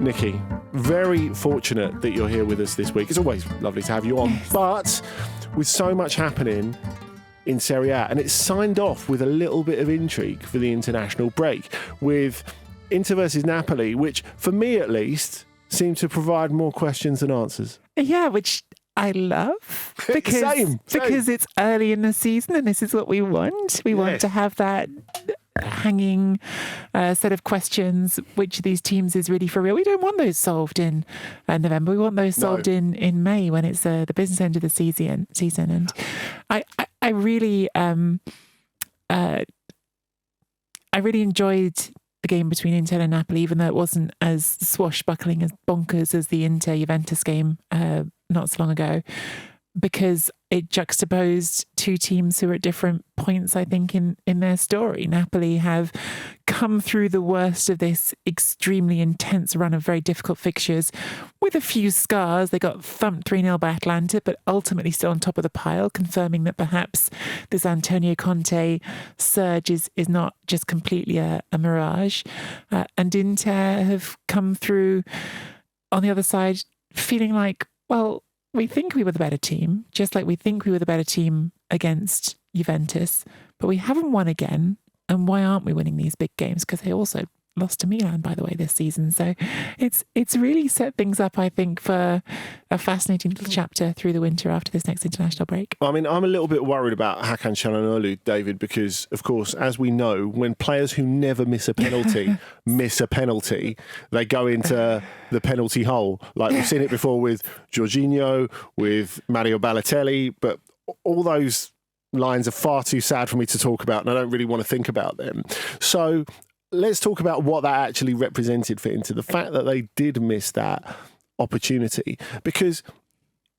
Nicky, very fortunate that you're here with us this week. It's always lovely to have you on, but with so much happening in Serie A, and it's signed off with a little bit of intrigue for the international break with Inter versus Napoli, which, for me at least, seemed to provide more questions than answers. Yeah, which I love because Same. because it's early in the season and this is what we want. We want to have that hanging set of questions. Which of these teams is really for real? We don't want those solved in November. We want those solved in May when it's the business end of the season. And I really enjoyed the game between Inter and Napoli, even though it wasn't as swashbuckling as bonkers as the Inter-Juventus game not so long ago, because it juxtaposed two teams who are at different points, I think, in their story. Napoli have come through the worst of this extremely intense run of very difficult fixtures with a few scars. They got thumped 3-0 by Atalanta, but ultimately still on top of the pile, confirming that perhaps this Antonio Conte surge is not just completely a mirage. And Inter have come through on the other side feeling like, well, we think we were the better team, just like we think we were the better team against Juventus, but we haven't won again. And why aren't we winning these big games? Because they also lost to Milan, by the way, this season. So it's really set things up, I think, for a fascinating little chapter through the winter after this next international break. I mean, I'm a little bit worried about Hakan Çalhanoğlu, David, because, of course, as we know, when players who never miss a penalty miss a penalty, they go into the penalty hole. Like we've seen it before with Jorginho, with Mario Balotelli, but all those lines are far too sad for me to talk about, and I don't really want to think about them. So let's talk about what that actually represented for Inter. The fact that they did miss that opportunity, because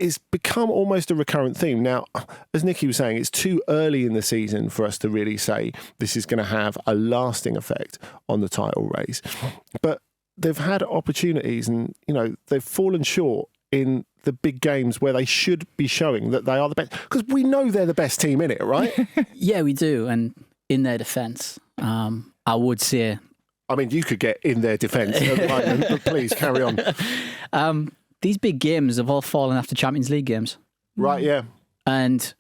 it's become almost a recurrent theme. Now, as Nicky was saying, it's too early in the season for us to really say this is going to have a lasting effect on the title race. But they've had opportunities and, you know, they've fallen short in the big games where they should be showing that they are the best. Because we know they're the best team in it, right? Yeah, we do. And in their defence, I would say... I mean, you could get in their defence at the moment, but please, carry on. These big games have all fallen after Champions League games. Right, yeah. And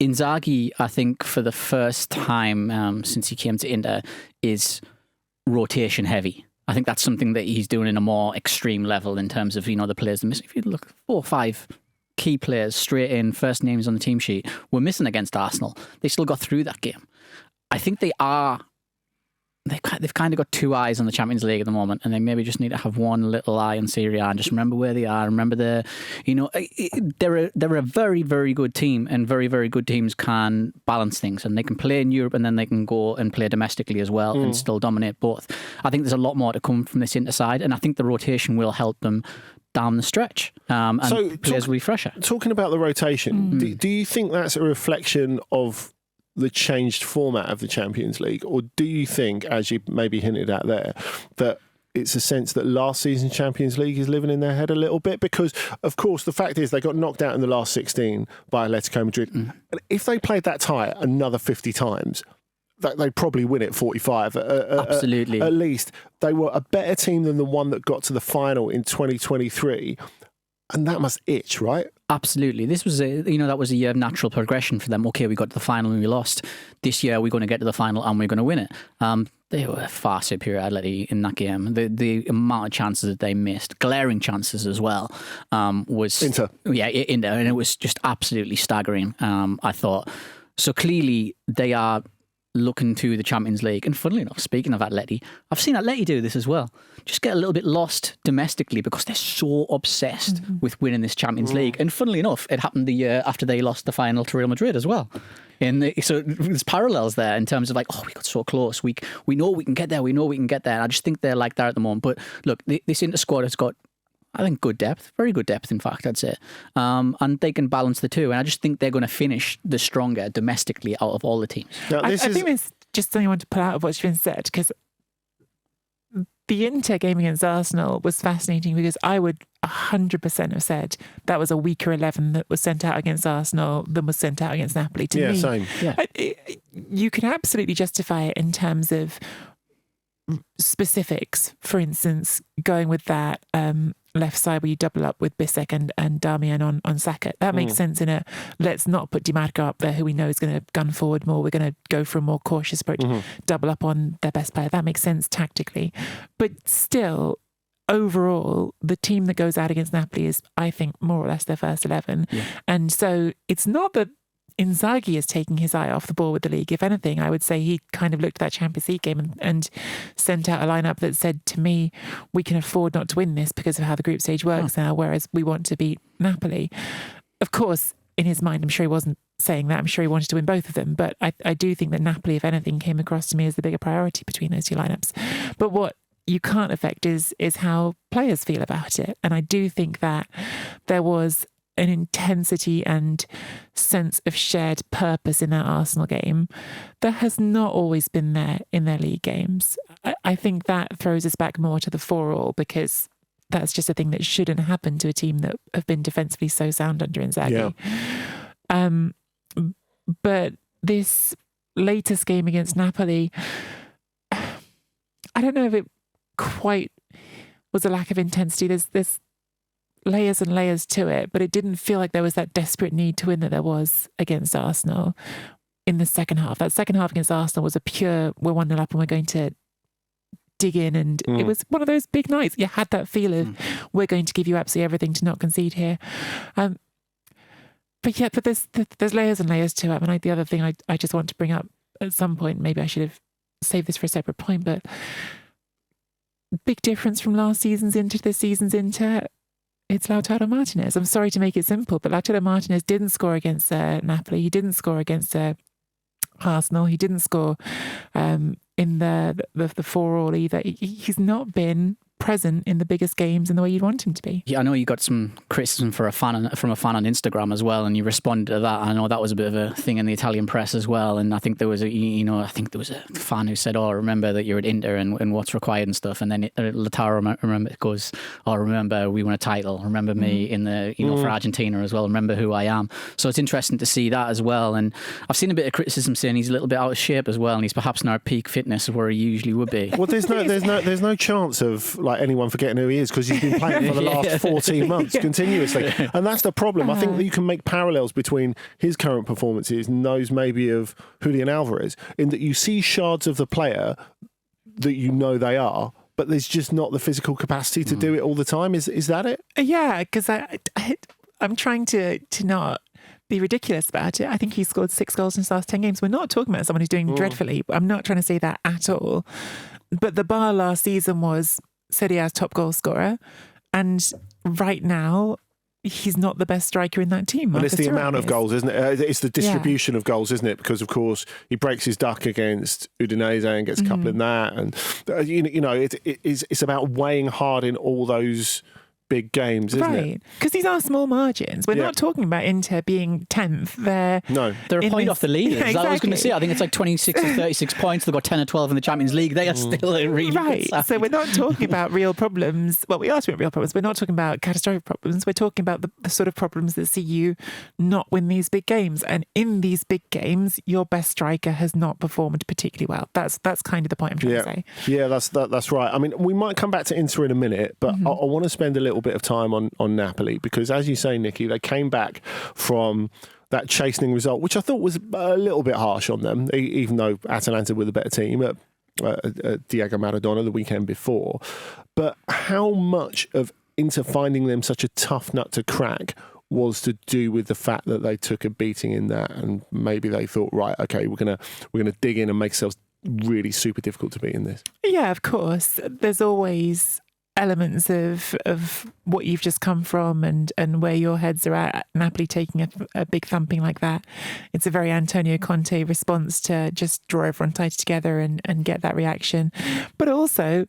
Inzaghi, I think, for the first time since he came to Inter, is rotation heavy. I think that's something that he's doing in a more extreme level in terms of, you know, the players that miss. If you look, 4 or 5 key players straight in, first names on the team sheet, were missing against Arsenal. They still got through that game. I think they've kind of got 2 eyes on the Champions League at the moment, and they maybe just need to have one little eye on Serie A and just remember where they are. Remember they're a very, very good team, and very, very good teams can balance things, and they can play in Europe and then they can go and play domestically as well and still dominate both. I think there's a lot more to come from this Inter side, and I think the rotation will help them down the stretch and players will be fresher. Talking about the rotation, do you think that's a reflection of the changed format of the Champions League, or do you think, as you maybe hinted at there, that it's a sense that last season's Champions League is living in their head a little bit? Because, of course, the fact is they got knocked out in the last 16 by Atletico Madrid. And if they played that tie another 50 times, they'd probably win it 45. Absolutely. At least. They were a better team than the one that got to the final in 2023. And that must itch, right? Absolutely. This was that was a year of natural progression for them. Okay, we got to the final and we lost. This year we're going to get to the final and we're going to win it. They were far superior Atleti in that game. The amount of chances that they missed, glaring chances as well, was Inter. Yeah, Inter, and it was just absolutely staggering. I thought so. Clearly, they are looking to the Champions League. And funnily enough, speaking of Atleti, I've seen Atleti do this as well. Just get a little bit lost domestically because they're so obsessed with winning this Champions League. And funnily enough, it happened the year after they lost the final to Real Madrid as well. So there's parallels there in terms of like, we got so close. We know we can get there. We know we can get there. And I just think they're like that at the moment. But look, this Inter squad has got, I think, good depth, very good depth, in fact, I'd say. And they can balance the two. And I just think they're going to finish the stronger domestically out of all the teams. Now, I think there's just something I want to pull out of what's been said, because the Inter game against Arsenal was fascinating, because I would 100% have said that was a weaker 11 that was sent out against Arsenal than was sent out against Napoli. To me, same. Yeah. You can absolutely justify it in terms of specifics. For instance, going with that left side where you double up with Bissek and Darmian on Saka. That makes sense in a let's not put Di Marco up there, who we know is going to gun forward more. We're going to go for a more cautious approach, double up on their best player. That makes sense tactically. But still, overall, the team that goes out against Napoli is, I think, more or less their first 11. Yeah. And so it's not that Inzaghi is taking his eye off the ball with the league. If anything, I would say he kind of looked at that Champions League game and sent out a lineup that said to me, we can afford not to win this because of how the group stage works now, whereas we want to beat Napoli. Of course, in his mind, I'm sure he wasn't saying that. I'm sure he wanted to win both of them. But I do think that Napoli, if anything, came across to me as the bigger priority between those two lineups. But what you can't affect is how players feel about it. And I do think that there was an intensity and sense of shared purpose in that Arsenal game that has not always been there in their league games. I think that throws us back more to the 4-4 because that's just a thing that shouldn't happen to a team that have been defensively so sound under Inzaghi. Yeah. But this latest game against Napoli, I don't know if it quite was a lack of intensity. There's layers and layers to it, but it didn't feel like there was that desperate need to win that there was against Arsenal in the second half. That second half against Arsenal was a pure, we're 1-0 up and we're going to dig in. And it was one of those big nights. You had that feel of, we're going to give you absolutely everything to not concede here. But there's layers and layers to it. I mean, the other thing I just want to bring up at some point, maybe I should have saved this for a separate point, but big difference from last season's Inter to this season's Inter. It's Lautaro Martinez. I'm sorry to make it simple, but Lautaro Martinez didn't score against Napoli. He didn't score against Arsenal. He didn't score in the 4-4 either. He's not been present in the biggest games in the way you'd want him to be. Yeah, I know you got some criticism from a fan on Instagram as well, and you responded to that. I know that was a bit of a thing in the Italian press as well, and I think there was a fan who said, "Oh, remember that you're at Inter and what's required and stuff." And then Lautaro goes, "Oh, remember we won a title. Remember me in the for Argentina as well. Remember who I am." So it's interesting to see that as well. And I've seen a bit of criticism saying he's a little bit out of shape as well, and he's perhaps not at peak fitness of where he usually would be. Well, there's no chance of like anyone forgetting who he is because he's been playing for the last 14 months continuously, and that's the problem. I think that you can make parallels between his current performances and those maybe of Julian Alvarez, in that you see shards of the player that you know they are, but there's just not the physical capacity to do it all the time. Is that it? Yeah, because I'm trying to not be ridiculous about it. I think he scored 6 goals in his last 10 games. We're not talking about someone who's doing dreadfully. I'm not trying to say that at all. But the bar last season was Serie A's top goal scorer, and right now he's not the best striker in that team. Well, it's the amount of goals, isn't it? It's the distribution of goals, isn't it? Because of course he breaks his duck against Udinese and gets a couple in that, and it's about weighing hard in all those big games, isn't it? Because these are small margins. We're not talking about Inter being 10th. They're a point off the lead. Yeah, exactly. I was going to say, I think it's like 26 or 36 points. They've got 10 or 12 in the Champions League. They are still a really good side. So we're not talking about real problems. Well, we are talking about real problems. We're not talking about catastrophic problems. We're talking about the sort of problems that see you not win these big games. And in these big games, your best striker has not performed particularly well. That's kind of the point I'm trying to say. Yeah, that's right. I mean, we might come back to Inter in a minute, but I want to spend a little bit of time on Napoli, because as you say, Nicky, they came back from that chastening result, which I thought was a little bit harsh on them, even though Atalanta were the better team at Diego Maradona the weekend before. But how much of Inter finding them such a tough nut to crack was to do with the fact that they took a beating in that, and maybe they thought, right, okay, we're gonna dig in and make ourselves really super difficult to beat in this? Yeah, of course. There's always elements of what you've just come from and where your heads are at. Napoli taking a big thumping like that. It's a very Antonio Conte response to just draw everyone tighter together and get that reaction. But also,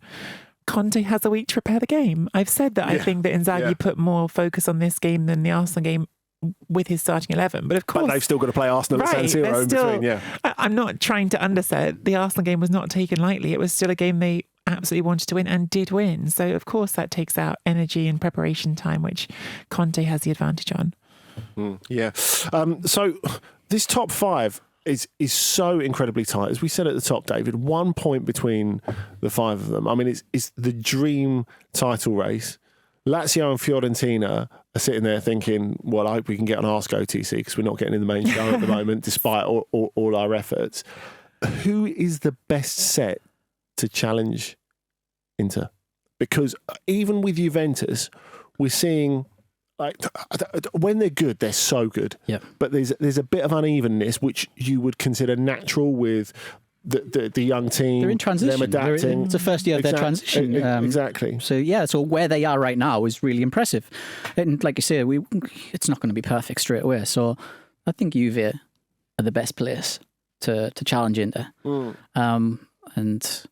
Conte has a week to prepare the game. I've said that I think that Inzaghi put more focus on this game than the Arsenal game with his starting 11, but of course they've still got to play Arsenal at San Siro in between. I'm not trying to undersell it. The Arsenal game was not taken lightly. It was still a game they absolutely wanted to win and did win. So of course that takes out energy and preparation time, which Conte has the advantage on. So this top 5, is so incredibly tight. As we said at the top, David, 1 point between the five of them. I mean, it's the dream title race. Lazio and Fiorentina are sitting there thinking, well, I hope we can get on Ask OTC because we're not getting in the main show at the moment, despite all our efforts. Who is the best set to challenge Inter? Because even with Juventus, we're seeing, like, when they're good, they're so good. Yep. But there's a bit of unevenness which you would consider natural with the young team. They're in transition. Them adapting. It's the first year of their transition. Exactly. So where they are right now is really impressive. And like you say, it's not going to be perfect straight away. So I think Juve are the best place to challenge Inter. And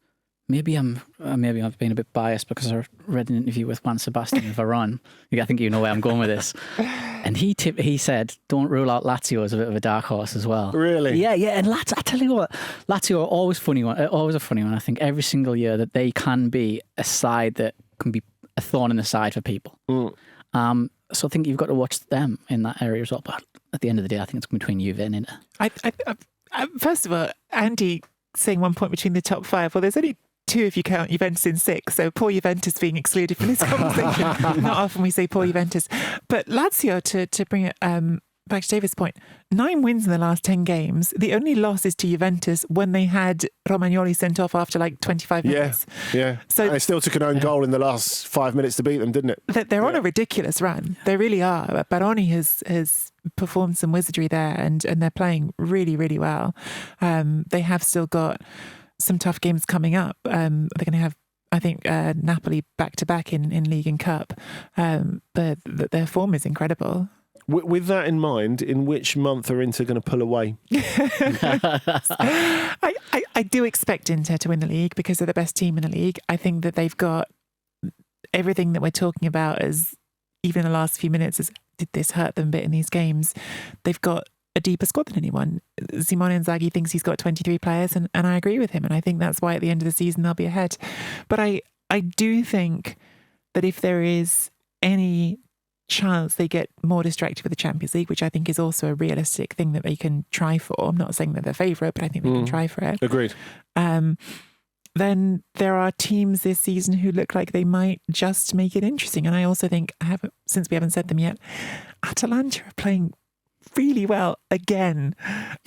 maybe I've been a bit biased because I read an interview with Juan Sebastian Varane. I think you know where I'm going with this. And he said, don't rule out Lazio as a bit of a dark horse as well. Really? Yeah. And Lazio, I tell you what, Lazio are always a funny one. I think every single year that they can be a side that can be a thorn in the side for people. So I think you've got to watch them in that area as well. But at the end of the day, I think it's between Juve and Inter. First of all, Andy saying 1 point between the top five. Well, there's only 2 if you count Juventus in 6. So poor Juventus being excluded from this conversation. Not often we say poor Juventus. But Lazio, to bring it back to David's point, 9 wins in the last 10 games. The only loss is to Juventus when they had Romagnoli sent off after like 25 minutes. Yeah. So they still took an own goal in the last 5 minutes to beat them, didn't it? They're on a ridiculous run. They really are. Baroni has performed some wizardry there, and they're playing really, really well. They have still got some tough games coming up. They're going to have, I think, Napoli back-to-back in League and Cup. But their form is incredible. With that in mind, in which month are Inter going to pull away? I do expect Inter to win the league because they're the best team in the league. I think that they've got everything that we're talking about as even in the last few minutes as did this hurt them a bit in these games. They've got a deeper squad than anyone. Simone Inzaghi thinks he's got 23 players and I agree with him. And I think that's why at the end of the season they'll be ahead. But I do think that if there is any chance they get more distracted with the Champions League, which I think is also a realistic thing that they can try for. I'm not saying they're their favourite, but I think they can try for it. Agreed. Then there are teams this season who look like they might just make it interesting. And I also think, since we haven't said them yet, Atalanta are playing really well again.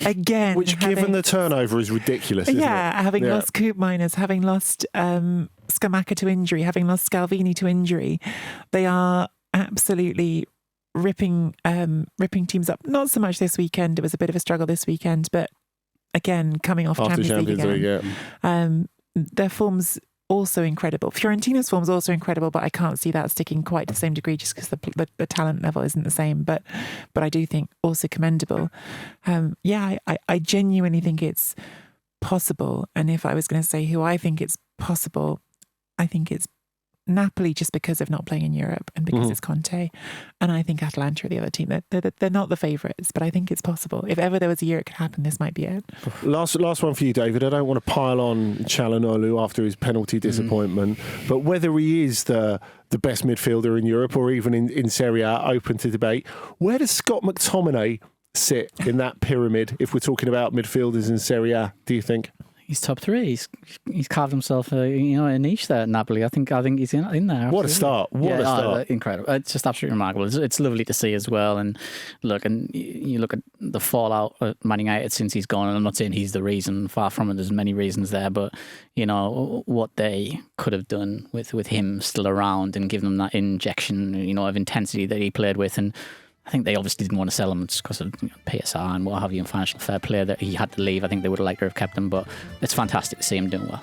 Which, given the turnover, is ridiculous, isn't it? Having lost Coop Miners, having lost Scamacca to injury, having lost Scalvini to injury, they are absolutely ripping teams up. Not so much this weekend. It was a bit of a struggle this weekend, but again, coming off Champions League again. Their form's also incredible. Fiorentina's form's also incredible, but I can't see that sticking quite to the same degree just because the talent level isn't the same. But I do think also commendable. I genuinely think it's possible. And if I was going to say who I think it's possible, I think it's Napoli, just because of not playing in Europe and because it's Conte. And I think Atalanta are the other team. They're not the favourites, but I think it's possible. If ever there was a year it could happen, this might be it. Last one for you, David. I don't want to pile on Çalhanoğlu after his penalty disappointment, but whether he is the best midfielder in Europe or even in Serie A, open to debate. Where does Scott McTominay sit in that pyramid if we're talking about midfielders in Serie A, do you think? He's top 3. He's carved himself a niche there at Napoli. I think he's in there. Absolutely. What a start! What a start! Incredible. It's just absolutely remarkable. It's lovely to see as well. And you look at the fallout of Man United since he's gone. And I'm not saying he's the reason. Far from it. There's many reasons there. But what they could have done with him still around and give them that injection, of intensity that he played with. And I think they obviously didn't want to sell him just because of PSR and what have you, and financial fair play that he had to leave. I think they would have liked to have kept him, but it's fantastic to see him doing well.